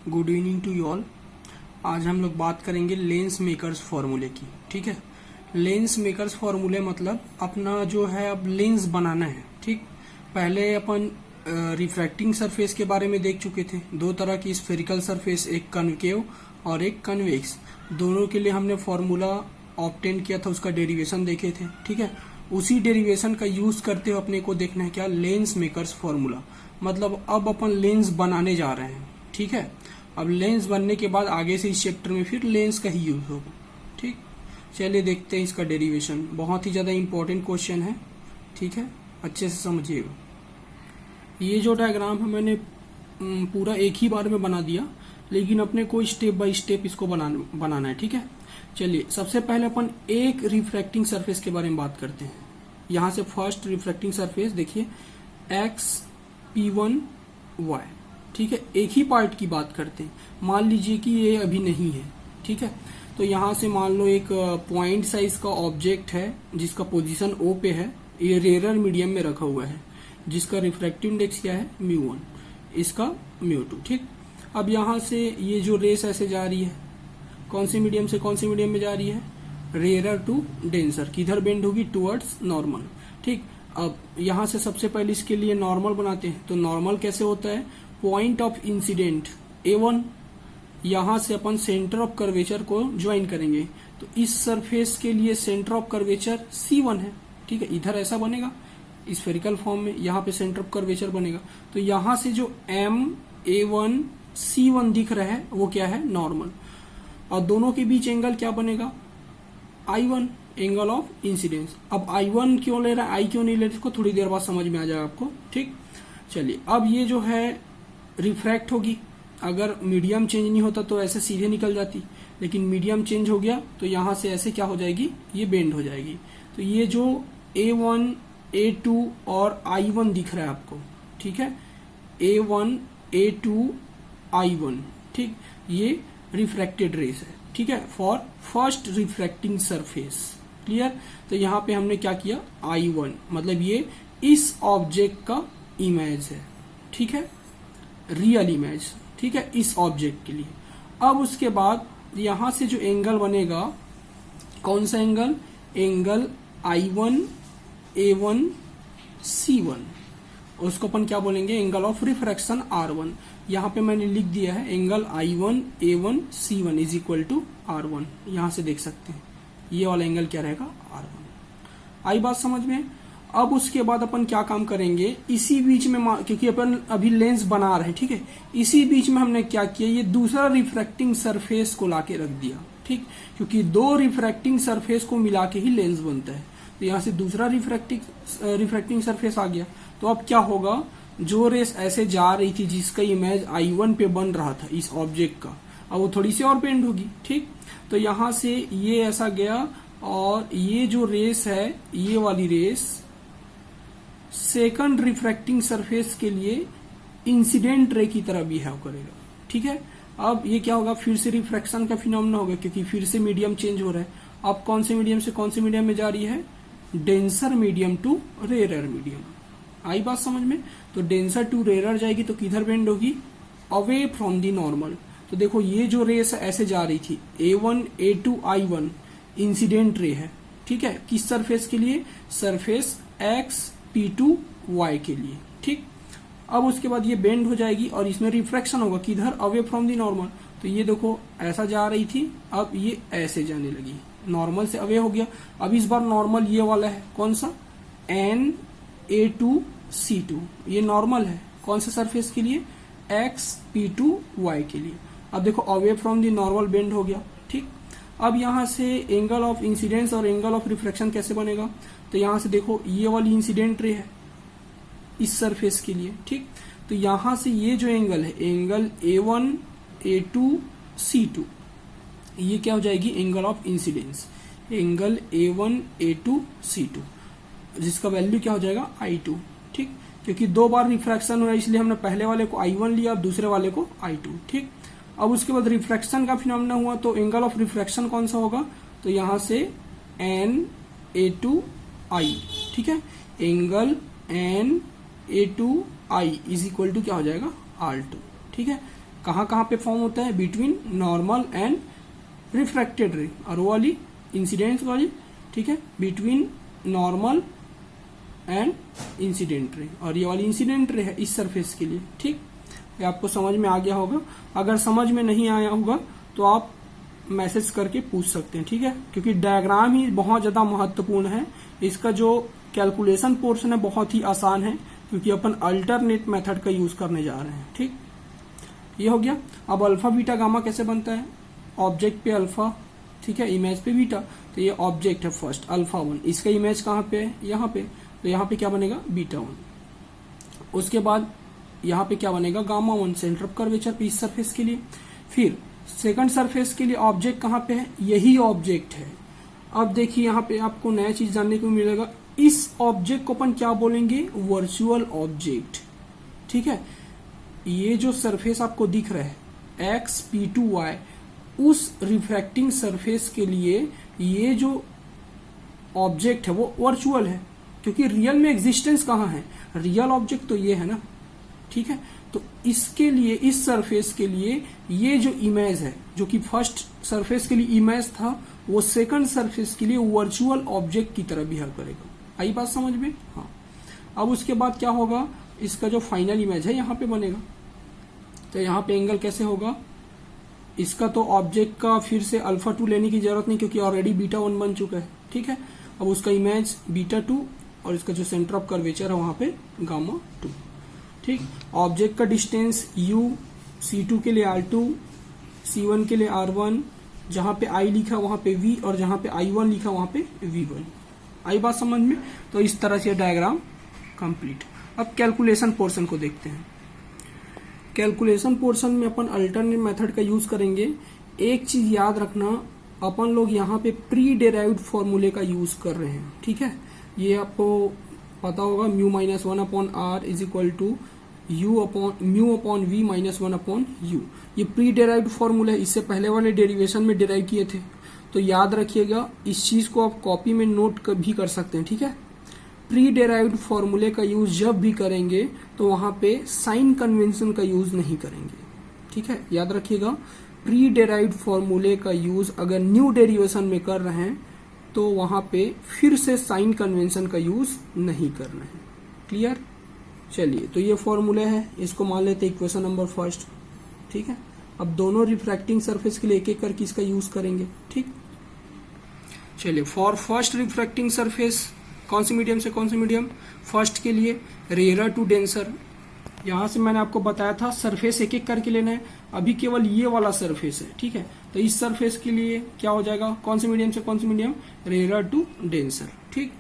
Good evening to you all. आज हम लोग बात करेंगे लेंस मेकर्स फॉर्मूले की। ठीक है, लेंस मेकर्स फॉर्मूले मतलब अपना जो है अब लेंस बनाना है। ठीक, पहले अपन रिफ्रैक्टिंग सरफेस के बारे में देख चुके थे। दो तरह की स्फेरिकल सरफेस, एक कनकेव और एक कन्वेक्स। दोनों के लिए हमने फॉर्मूला ऑब्टेन किया था, उसका डेरिवेशन देखे थे। ठीक है, उसी डेरिवेशन का यूज करते हुए अपने को देखना है क्या, लेंस मेकर्स फॉर्मूला। मतलब अब अपन लेंस बनाने जा रहे हैं। ठीक है, अब लेंस बनने के बाद आगे से इस चैप्टर में फिर लेंस का ही यूज होगा। ठीक, चलिए देखते हैं इसका डेरिवेशन। बहुत ही ज्यादा इंपॉर्टेंट क्वेश्चन है। ठीक है, अच्छे से समझिएगा। ये जो डायग्राम है मैंने पूरा एक ही बार में बना दिया, लेकिन अपने को स्टेप बाय स्टेप इसको बनाना है। ठीक है, चलिए सबसे पहले अपन एक रिफ्रैक्टिंग सरफेस के बारे में बात करते हैं। यहां से फर्स्ट रिफ्रैक्टिंग सरफेस देखिए XP1Y। ठीक है, एक ही पार्ट की बात करते हैं। मान लीजिए कि ये अभी नहीं है। ठीक है, तो यहां से मान लो एक पॉइंट साइज का ऑब्जेक्ट है जिसका पोजीशन O पे है। ये रेयर मीडियम में रखा हुआ है, जिसका रिफ्रैक्टिव इंडेक्स क्या है, μ1, इसका μ2। ठीक, अब यहां से ये जो रेस ऐसे जा रही है, कौन से मीडियम से कौन से मीडियम में जा रही है, रेयर टू डेंसर। किधर बेंड होगी, टुवर्ड्स नॉर्मल। ठीक, अब यहां से सबसे पहले इसके लिए नॉर्मल बनाते हैं। तो नॉर्मल कैसे होता है, पॉइंट ऑफ इंसिडेंट A1, यहां से अपन सेंटर ऑफ कर्वेचर को ज्वाइन करेंगे। तो इस सरफेस के लिए सेंटर ऑफ कर्वेचर C1 है। ठीक है, इधर ऐसा बनेगा स्फेरिकल फॉर्म में, यहाँ पे सेंटर ऑफ कर्वेचर बनेगा। तो यहां से जो MA1 C1 दिख रहा है वो क्या है, नॉर्मल। और दोनों के बीच एंगल क्या बनेगा, I1, एंगल ऑफ इंसिडेंस। अब I1 क्यों ले रहा है, I क्यों नहीं ले रहा, इसको थोड़ी देर बाद समझ में आ जाएगा आपको। ठीक, चलिए अब ये जो है रिफ्रैक्ट होगी। अगर मीडियम चेंज नहीं होता तो ऐसे सीधे निकल जाती, लेकिन मीडियम चेंज हो गया तो यहां से ऐसे क्या हो जाएगी, ये बेंड हो जाएगी। तो ये जो A1, A2 और I1 दिख रहा है आपको, ठीक है, A1, A2, I1, ठीक, ये रिफ्रैक्टेड रेस है। ठीक है, for first refracting surface. Clear. तो यहां पे हमने क्या किया, I1 मतलब ये इस ऑब्जेक्ट का इमेज है। ठीक है, रियल इमेज। ठीक है, इस ऑब्जेक्ट के लिए। अब उसके बाद यहां से जो एंगल बनेगा, कौन सा angle, angle I1, A1, C1, उसको अपन क्या बोलेंगे, एंगल ऑफ रिफ्रैक्शन R1। यहां पे मैंने लिख दिया है angle I1, A1, C1 is equal to R1। यहां से देख सकते हैं ये वाला एंगल क्या रहेगा, R1। आई बात समझ में। अब उसके बाद अपन क्या काम करेंगे, इसी बीच में, क्योंकि अपन अभी लेंस बना रहे हैं, ठीक है, इसी बीच में हमने क्या किया, ये दूसरा रिफ्रैक्टिंग सरफेस को लाके रख दिया। ठीक, क्योंकि दो रिफ्रैक्टिंग सरफेस को मिला के ही लेंस बनता है। तो यहां से दूसरा रिफ्रैक्टिंग सरफेस आ गया। तो अब क्या होगा, जो रेस ऐसे जा रही थी जिसका इमेज I1 पे बन रहा था इस ऑब्जेक्ट का, अब वो थोड़ी सी और बेंड होगी। ठीक, तो यहां से ये ऐसा गया और ये जो रेस है, ये वाली रेस सेकंड रिफ्रैक्टिंग सरफेस के लिए इंसिडेंट रे की तरह बिहेव करेगा। ठीक है, अब ये क्या होगा, फिर से रिफ्रैक्शन का फिनोमेना होगा, क्योंकि फिर से मीडियम चेंज हो रहा है। अब कौन से मीडियम से कौन से मीडियम में जा रही है, denser medium to rare medium. आई बात समझ में। तो डेंसर टू रेयर जाएगी तो किधर बेंड होगी, अवे फ्रॉम दी नॉर्मल। तो देखो ये जो रेस ऐसे जा रही थी, A1, A2, I1 incident ray है। ठीक है, किस सरफेस के लिए, सरफेस XP2Y के लिए। ठीक, अब उसके बाद ये बेंड हो जाएगी और इसमें रिफ्रैक्शन होगा, किधर, अवे फ्रॉम दी नॉर्मल। तो ये देखो ऐसा जा रही थी, अब ये ऐसे जाने लगी, नॉर्मल से अवे हो गया। अब इस बार नॉर्मल ये वाला है, कौन सा, NA2C2, ये नॉर्मल है कौन सा सरफेस के लिए, XP2Y के लिए। अब देखो away from the normal bend हो गया। ठीक, अब यहां से एंगल ऑफ इंसिडेंस और एंगल ऑफ रिफ्रैक्शन कैसे बनेगा, तो यहां से देखो ये वाली इंसिडेंट रे है इस सरफेस के लिए। ठीक, तो यहां से ये जो एंगल है, एंगल A1, A2, C2, ये क्या हो जाएगी, angle of incidence, angle A1, A2, C2, जिसका वैल्यू क्या हो जाएगा, I2। ठीक, क्योंकि दो बार रिफ्रैक्शन हुआ इसलिए हमने पहले वाले को I1 लिया और दूसरे वाले को I2। ठीक, अब उसके बाद रिफ्रैक्शन का फिनोमेना हुआ तो एंगल ऑफ रिफ्रैक्शन कौन सा होगा, तो यहां से NA2I। ठीक है, angle NA2I is equal to क्या हो जाएगा, R2। ठीक है, कहाँ कहाँ पे फॉर्म होता है, बिटवीन नॉर्मल एंड रिफ्रैक्टेड रे, और वो वाली इंसिडेंट वाली, ठीक है, between normal and incident ray, और ये वाली इंसिडेंट रे है इस सरफेस के लिए। ठीक, ये आपको समझ में आ गया होगा। अगर समझ में नहीं आया होगा तो आप मैसेज करके पूछ सकते हैं, ठीक है, क्योंकि डायग्राम ही बहुत ज्यादा महत्वपूर्ण है। इसका जो कैलकुलेशन पोर्शन है बहुत ही आसान है, क्योंकि अपन अल्टरनेट मेथड का यूज करने जा रहे हैं। ठीक, ये हो गया। अब अल्फा बीटा गामा कैसे बनता है, ऑब्जेक्ट पे अल्फा, ठीक है, इमेज पे बीटा, तो ये ऑब्जेक्ट है फर्स्ट अल्फा 1, इसका इमेज कहाँ पे है, यहाँ पे, तो यहाँ पे क्या बनेगा बीटा 1। उसके बाद यहाँ पे क्या बनेगा गामा 1 सेंटर ऑफ कर्वेचर पे इस सरफेस के लिए। फिर सेकंड सरफेस के लिए ऑब्जेक्ट कहाँ पे है, यही ऑब्जेक्ट है। अब देखिए यहाँ पे आपको नया चीज जानने को मिलेगा, इस ऑब्जेक्ट को अपन क्या बोलेंगे, वर्चुअल ऑब्जेक्ट। ठीक है, ये जो सरफेस आपको दिख रहा है एक्स P2Y, उस रिफ्रैक्टिंग सरफेस के लिए ये जो ऑब्जेक्ट है वो वर्चुअल है, क्योंकि रियल में एग्जिस्टेंस कहाँ है, रियल ऑब्जेक्ट तो ये है ना। ठीक है, तो इसके लिए इस सरफेस के लिए ये जो इमेज है, जो कि फर्स्ट सरफेस के लिए इमेज था, वो सेकंड सरफेस के लिए वर्चुअल ऑब्जेक्ट की तरह बिहेव करेगा। आई बात समझ में? हाँ। अब उसके बाद क्या होगा, इसका जो फाइनल इमेज है यहाँ पे बनेगा, तो यहाँ पे एंगल कैसे होगा, इसका तो ऑब्जेक्ट का फिर से अल्फा 2 लेने की जरूरत नहीं, क्योंकि ऑलरेडी बीटा 1 बन चुका है। ठीक है, अब उसका इमेज बीटा 2 और इसका जो सेंटर ऑफ कर्वेचर है वहां पे गामा 2। ठीक, ऑब्जेक्ट का डिस्टेंस u, C2 के लिए R2, C1 के लिए R1, जहां पे I लिखा वहां पे V, और जहां पे I1 लिखा वहां पे V1। आई बात समझ में? तो इस तरह से डायग्राम कंप्लीट। अब कैलकुलेशन पोर्शन को देखते हैं। कैलकुलेशन पोर्शन में अपन अल्टरनेट मेथड का यूज करेंगे। एक चीज याद रखना, अपन लोग यहाँ पे प्री डेराइव्ड फॉर्मूले का यूज कर रहे हैं। ठीक है, ये आपको पता होगा, μ-1/r is equal to μ/v -1/u। ये प्री डेराइव्ड फॉर्मूला है, इससे पहले वाले डेरिवेशन में डेराइव किए थे, तो याद रखिएगा। इस चीज को आप कॉपी में नोट भी कर सकते हैं। ठीक है, प्री डेराइव्ड फॉर्मूले का यूज जब भी करेंगे तो वहां पे साइन कन्वेंशन का यूज नहीं करेंगे। ठीक है, याद रखिएगा, प्री डेराइव्ड फॉर्मूले का यूज अगर न्यू डेरिवेशन में कर रहे हैं तो वहां पे फिर से साइन कन्वेंशन का यूज नहीं करना है। क्लियर? चलिए, तो ये फॉर्मूले है, इसको मान लेते हैं इक्वेशन नंबर फर्स्ट। ठीक है, अब दोनों रिफ्रैक्टिंग सरफेस के लिए एक एक करके इसका यूज करेंगे। ठीक, चलिए, फॉर फर्स्ट रिफ्रैक्टिंग सरफेस, कौन सी मीडियम से कौन सी मीडियम, फर्स्ट के लिए रेयर टू डेंसर। यहां से मैंने आपको बताया था सरफेस एक एक करके लेना है, अभी केवल ये वाला सरफेस है। ठीक है, तो इस सरफेस के लिए क्या हो जाएगा, कौन सी मीडियम से कौन सी मीडियम, रेयर टू डेंसर। ठीक,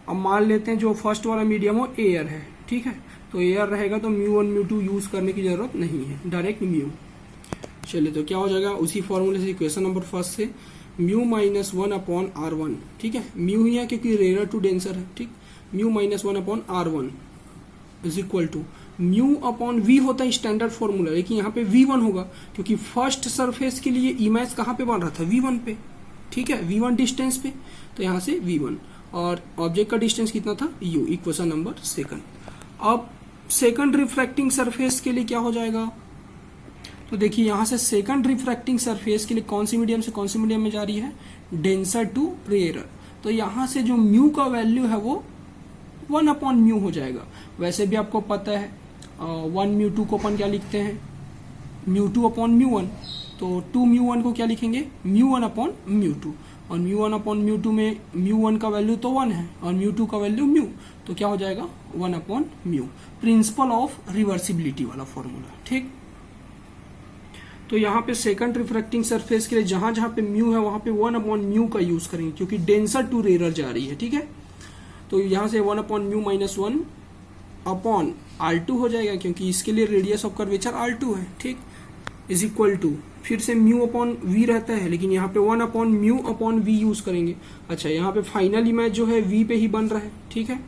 अब मान लेते हैं जो फर्स्ट वाला मीडियम हो एयर है। ठीक है, तो एयर रहेगा तो μ1 μ2 यूज करने की जरूरत नहीं है, डायरेक्ट म्यू। चलिए, तो क्या हो जाएगा, उसी फॉर्मूले से इक्वेशन नंबर फर्स्ट से μ-1/r1। ठीक है, म्यू ही है क्योंकि रेयर टू डेंसर है। ठीक, μ-1/r1 is equal to μ/v होता है स्टैंडर्ड फॉर्मूला, लेकिन यहाँ पे V1 होगा क्योंकि फर्स्ट सरफेस के लिए इमेज कहाँ पे बन रहा था, V1 पे। ठीक है, V1 डिस्टेंस पे, तो यहाँ से V1, और ऑब्जेक्ट का डिस्टेंस कितना था, u, इक्वेशन नंबर सेकंड। अब सेकंड रिफ्रैक्टिंग सरफेस के लिए क्या हो जाएगा, तो देखिए यहाँ से सेकंड रिफ्रैक्टिंग सरफेस के लिए कौन सी मीडियम से कौन सी मीडियम में जा रही है, डेंसर टू रेयर। तो यहाँ से जो म्यू का वैल्यू है वो 1/μ हो जाएगा। वैसे भी आपको पता है 1μ2 को अपन क्या लिखते हैं, μ2/μ1, तो 2μ1 को क्या लिखेंगे, μ1/μ2, और μ1/μ2 में μ1 का वैल्यू तो 1 है और μ2 का वैल्यू μ, तो क्या हो जाएगा 1/μ। प्रिंसिपल ऑफ रिवर्सिबिलिटी वाला फॉर्मूला। ठीक, तो यहाँ पे सेकंड रिफ्रैक्टिंग सरफेस के लिए जहां जहां पे म्यू है वहां पे 1/μ का यूज करेंगे, क्योंकि डेंसर टू रेयर जा रही है। ठीक है, तो यहाँ से 1/μ -1/r2 हो जाएगा, क्योंकि इसके लिए रेडियस ऑफ कर्वेचर R2 है। ठीक, इज इक्वल टू, फिर से μ/v रहता है, लेकिन यहाँ पे 1/μ/v यूज करेंगे। अच्छा, यहाँ पे फाइनल इमेज जो है v पे ही बन रहा है। ठीक है,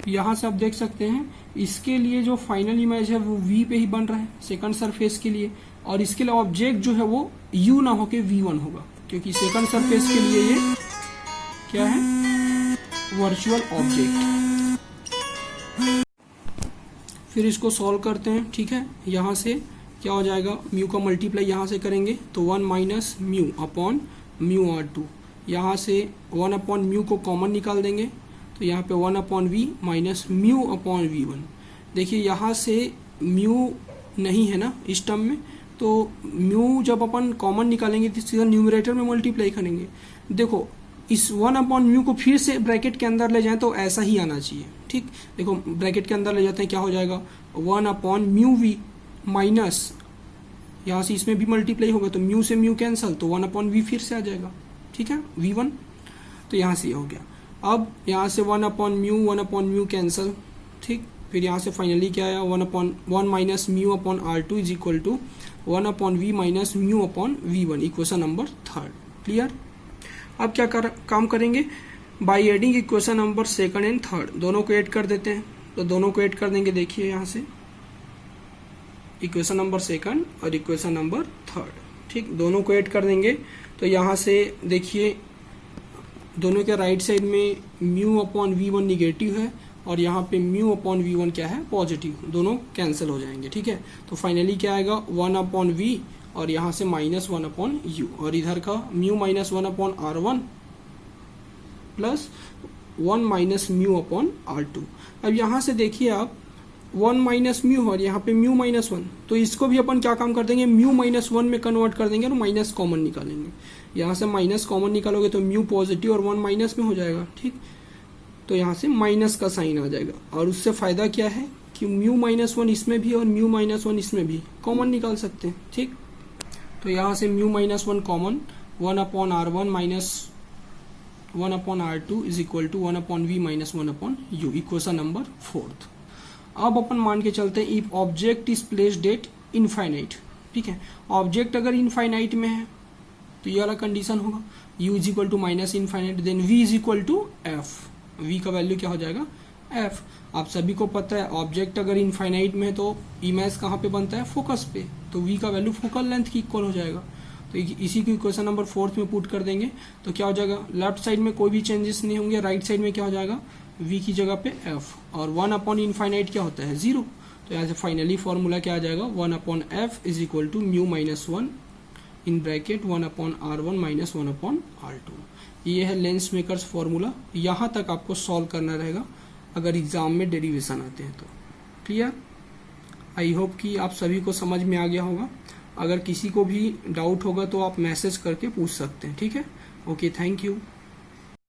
यहाँ से आप देख सकते हैं इसके लिए जो फाइनल इमेज है वो v पे ही बन रहा है सेकंड सरफेस के लिए, और इसके लिए ऑब्जेक्ट जो है वो u ना होके v1 होगा, क्योंकि सेकंड सरफेस के लिए ये क्या है, वर्चुअल ऑब्जेक्ट। फिर इसको सॉल्व करते हैं, ठीक है। यहाँ से क्या हो जाएगा, म्यू का मल्टीप्लाई यहाँ से करेंगे तो 1 minus mu upon mu R2। यहाँ से 1 अपॉन म्यू को कॉमन निकाल देंगे तो यहाँ पे 1 upon v minus mu upon V1। देखिए यहाँ से म्यू नहीं है ना इस टर्म में, तो म्यू जब अपन कॉमन निकालेंगे तो सीधा न्यूमरेटर में मल्टीप्लाई करेंगे। देखो इस 1 अपॉन म्यू को फिर से ब्रैकेट के अंदर ले जाएं तो ऐसा ही आना चाहिए, ठीक। देखो ब्रैकेट के अंदर ले जाते हैं, क्या हो जाएगा 1 अपॉन म्यू वी माइनस यहाँ से इसमें भी मल्टीप्लाई होगा तो म्यू से म्यू कैंसल तो 1 अपॉन वी फिर से आ जाएगा, ठीक है, V1। तो यहाँ से ये हो गया। अब यहाँ से 1 अपॉन म्यू कैंसल, ठीक। फिर यहाँ से फाइनली क्या आया 1 minus mu upon R2 is equal to 1 upon v minus mu upon V1, equation number 3। Clear. अब क्या काम करेंगे, by adding equation number 2nd and 3rd दोनों को ऐड कर देते हैं। तो दोनों को ऐड कर देंगे, देखिए यहाँ से इक्वेशन नंबर 2nd और इक्वेशन नंबर 3rd, ठीक। दोनों को ऐड कर देंगे तो यहाँ से देखिए दोनों के राइट साइड में म्यू अपॉन V1 निगेटिव है और यहाँ पे म्यू अपॉन V1 क्या है, पॉजिटिव। दोनों कैंसिल हो जाएंगे, ठीक है। तो फाइनली क्या आएगा 1 अपॉन वी और यहाँ से माइनस 1 अपॉन यू, और इधर का mu minus 1 upon R1 plus 1 minus mu upon R2। अब यहाँ से देखिए आप 1 माइनस म्यू और यहाँ पे म्यू माइनस 1, तो इसको भी अपन क्या काम कर देंगे, म्यू माइनस 1 में कन्वर्ट कर देंगे और माइनस कॉमन निकालेंगे। यहाँ से माइनस कॉमन निकालोगे तो म्यू पॉजिटिव और 1 माइनस में हो जाएगा, ठीक। तो यहाँ से माइनस का साइन आ जाएगा और उससे फायदा क्या है कि म्यू माइनस 1 इसमें भी और म्यू माइनस 1 इसमें भी कॉमन निकाल सकते हैं, ठीक। तो यहाँ से mu minus 1 common 1 upon R1 minus 1 upon R2 is equal to 1 upon v minus 1 upon u, equation number 4। अब अपन मान के चलते हैं if object is placed at infinite, ठीक है। ऑब्जेक्ट अगर इनफाइनाइट में है तो ये वाला कंडीशन होगा, u is equal to minus infinite, then v is equal to f। v का वैल्यू क्या हो जाएगा, f। आप सभी को पता है ऑब्जेक्ट अगर इनफाइनाइट में है तो इमेज कहाँ पे बनता है, फोकस पे, तो v का वैल्यू फोकल लेंथ की इक्वल हो जाएगा। तो इसी को इक्वेशन नंबर 4 में पुट कर देंगे तो क्या हो जाएगा, लेफ्ट साइड में कोई भी चेंजेस नहीं होंगे, राइट साइड में क्या हो जाएगा, v की जगह पे f, और 1 अपॉन इनफाइनाइट क्या होता है, 0। तो यहाँ से फाइनली फॉर्मूला क्या आ जाएगा, 1 upon f is equal to mu minus 1 in bracket 1 upon R1 minus 1 upon R2। ये है लेंस मेकर्स फॉर्मूला। यहाँ तक आपको सॉल्व करना रहेगा अगर एग्जाम में डेरिवेशन आते हैं तो। क्लियर। आई होप कि आप सभी को समझ में आ गया होगा। अगर किसी को भी डाउट होगा तो आप मैसेज करके पूछ सकते हैं, ठीक है। Okay, thank you.